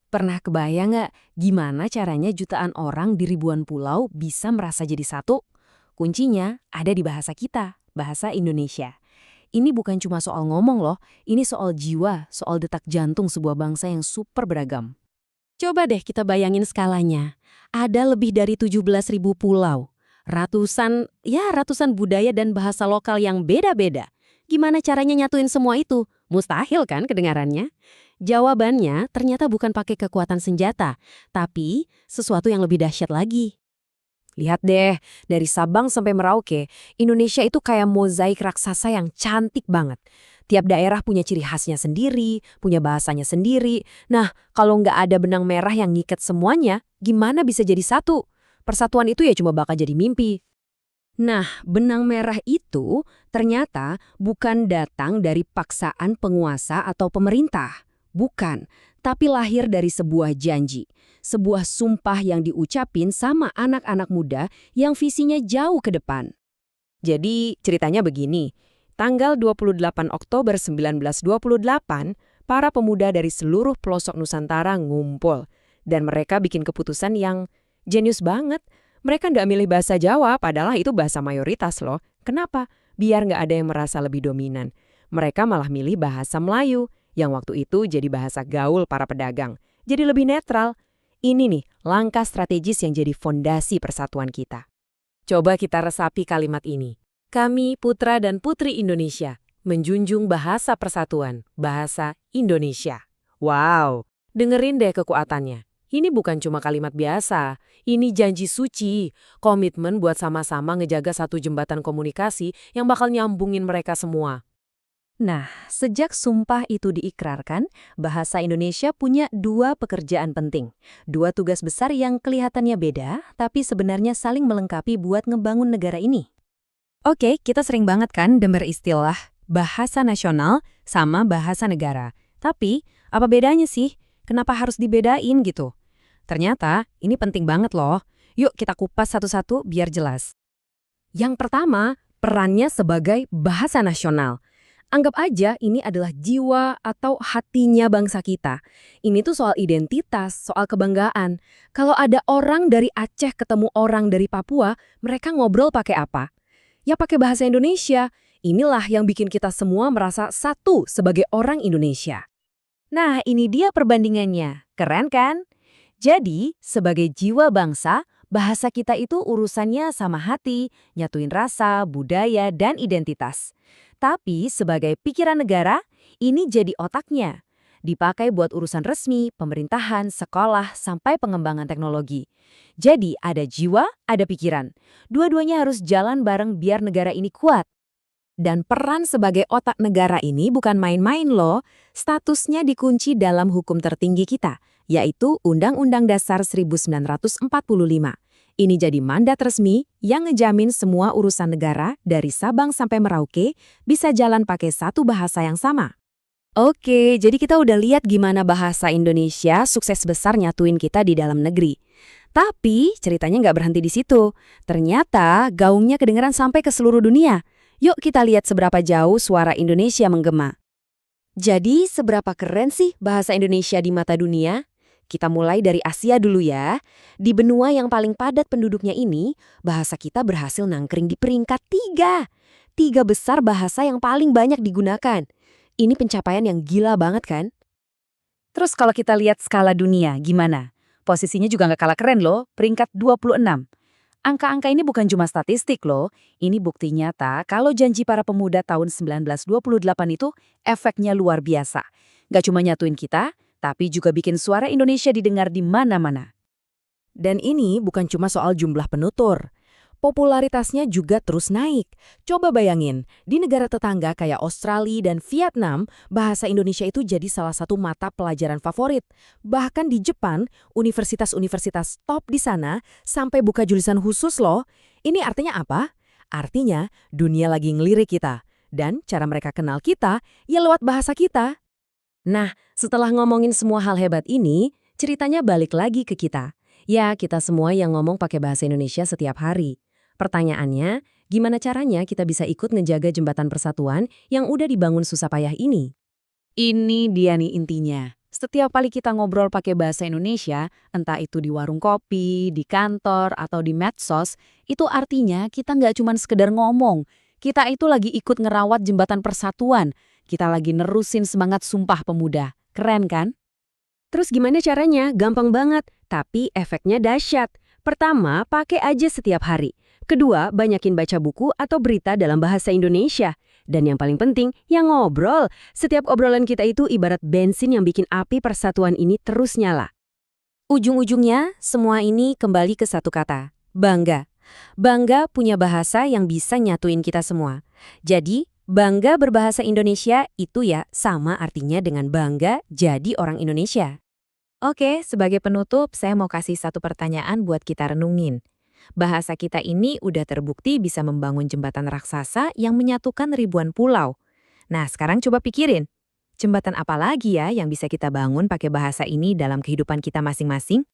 Pernah kebayang nggak gimana caranya jutaan orang di ribuan pulau bisa merasa jadi satu? Kuncinya ada di bahasa kita, bahasa Indonesia. Ini bukan cuma soal ngomong loh, ini soal jiwa, soal detak jantung sebuah bangsa yang super beragam. Coba deh kita bayangin skalanya. Ada lebih dari 17.000 pulau. Ratusan budaya dan bahasa lokal yang beda-beda. Gimana caranya nyatuin semua itu? Mustahil kan kedengarannya? Jawabannya ternyata bukan pakai kekuatan senjata, tapi sesuatu yang lebih dahsyat lagi. Lihat deh, dari Sabang sampai Merauke, Indonesia itu kayak mozaik raksasa yang cantik banget. Tiap daerah punya ciri khasnya sendiri, punya bahasanya sendiri. Nah, kalau nggak ada benang merah yang ngikat semuanya, gimana bisa jadi satu? Persatuan itu ya cuma bakal jadi mimpi. Nah, benang merah itu ternyata bukan datang dari paksaan penguasa atau pemerintah. Bukan, tapi lahir dari sebuah janji. Sebuah sumpah yang diucapin sama anak-anak muda yang visinya jauh ke depan. Jadi, ceritanya begini. Tanggal 28 Oktober 1928, para pemuda dari seluruh pelosok Nusantara ngumpul. Dan mereka bikin keputusan yang jenius banget. Mereka nggak milih bahasa Jawa, padahal itu bahasa mayoritas loh. Kenapa? Biar nggak ada yang merasa lebih dominan. Mereka malah milih bahasa Melayu, yang waktu itu jadi bahasa gaul para pedagang. Jadi lebih netral. Ini nih, langkah strategis yang jadi fondasi persatuan kita. Coba kita resapi kalimat ini. Kami, putra dan putri Indonesia, menjunjung bahasa persatuan, bahasa Indonesia. Wow, dengerin deh kekuatannya. Ini bukan cuma kalimat biasa, ini janji suci, komitmen buat sama-sama ngejaga satu jembatan komunikasi yang bakal nyambungin mereka semua. Nah, sejak sumpah itu diikrarkan, bahasa Indonesia punya dua pekerjaan penting. Dua tugas besar yang kelihatannya beda, tapi sebenarnya saling melengkapi buat ngebangun negara ini. Oke, kita sering banget kan dengar istilah bahasa nasional sama bahasa negara. Tapi, apa bedanya sih? Kenapa harus dibedain gitu? Ternyata, ini penting banget loh. Yuk kita kupas satu-satu biar jelas. Yang pertama, perannya sebagai bahasa nasional. Anggap aja ini adalah jiwa atau hatinya bangsa kita. Ini tuh soal identitas, soal kebanggaan. Kalau ada orang dari Aceh ketemu orang dari Papua, mereka ngobrol pakai apa? Ya pakai bahasa Indonesia. Inilah yang bikin kita semua merasa satu sebagai orang Indonesia. Nah, ini dia perbandingannya. Keren kan? Jadi, sebagai jiwa bangsa, bahasa kita itu urusannya sama hati, nyatuin rasa, budaya, dan identitas. Tapi sebagai pikiran negara, ini jadi otaknya. Dipakai buat urusan resmi, pemerintahan, sekolah, sampai pengembangan teknologi. Jadi ada jiwa, ada pikiran. Dua-duanya harus jalan bareng biar negara ini kuat. Dan peran sebagai otak negara ini bukan main-main loh. Statusnya dikunci dalam hukum tertinggi kita, yaitu Undang-Undang Dasar 1945. Ini jadi mandat resmi yang ngejamin semua urusan negara dari Sabang sampai Merauke bisa jalan pakai satu bahasa yang sama. Oke, jadi kita udah lihat gimana bahasa Indonesia sukses besar nyatuin kita di dalam negeri. Tapi ceritanya nggak berhenti di situ. Ternyata gaungnya kedengeran sampai ke seluruh dunia. Yuk kita lihat seberapa jauh suara Indonesia menggema. Jadi seberapa keren sih bahasa Indonesia di mata dunia? Kita mulai dari Asia dulu ya. Di benua yang paling padat penduduknya ini, bahasa kita berhasil nangkring di peringkat 3. 3 besar bahasa yang paling banyak digunakan. Ini pencapaian yang gila banget kan? Terus kalau kita lihat skala dunia, gimana? Posisinya juga nggak kalah keren loh, peringkat 26. Angka-angka ini bukan cuma statistik loh, ini bukti nyata kalau janji para pemuda tahun 1928 itu efeknya luar biasa. Nggak cuma nyatuin kita, tapi juga bikin suara Indonesia didengar di mana-mana. Dan ini bukan cuma soal jumlah penutur. Popularitasnya juga terus naik. Coba bayangin, di negara tetangga kayak Australia dan Vietnam, bahasa Indonesia itu jadi salah satu mata pelajaran favorit. Bahkan di Jepang, universitas-universitas top di sana sampai buka jurusan khusus loh. Ini artinya apa? Artinya dunia lagi ngelirik kita. Dan cara mereka kenal kita, ya lewat bahasa kita. Nah, setelah ngomongin semua hal hebat ini, ceritanya balik lagi ke kita. Ya, kita semua yang ngomong pakai bahasa Indonesia setiap hari. Pertanyaannya, gimana caranya kita bisa ikut ngejaga jembatan persatuan yang udah dibangun susah payah ini? Ini dia nih intinya. Setiap kali kita ngobrol pakai bahasa Indonesia, entah itu di warung kopi, di kantor, atau di medsos, itu artinya kita nggak cuma sekedar ngomong. Kita itu lagi ikut ngerawat jembatan persatuan. Kita lagi nerusin semangat Sumpah Pemuda. Keren kan? Terus gimana caranya? Gampang banget, tapi efeknya dahsyat. Pertama, pakai aja setiap hari. Kedua, banyakin baca buku atau berita dalam bahasa Indonesia. Dan yang paling penting, yang ngobrol. Setiap obrolan kita itu ibarat bensin yang bikin api persatuan ini terus nyala. Ujung-ujungnya, semua ini kembali ke satu kata, bangga. Bangga punya bahasa yang bisa nyatuin kita semua. Jadi, bangga berbahasa Indonesia itu ya sama artinya dengan bangga jadi orang Indonesia. Oke, sebagai penutup, saya mau kasih satu pertanyaan buat kita renungin. Bahasa kita ini udah terbukti bisa membangun jembatan raksasa yang menyatukan ribuan pulau. Nah, sekarang coba pikirin, jembatan apa lagi ya yang bisa kita bangun pakai bahasa ini dalam kehidupan kita masing-masing?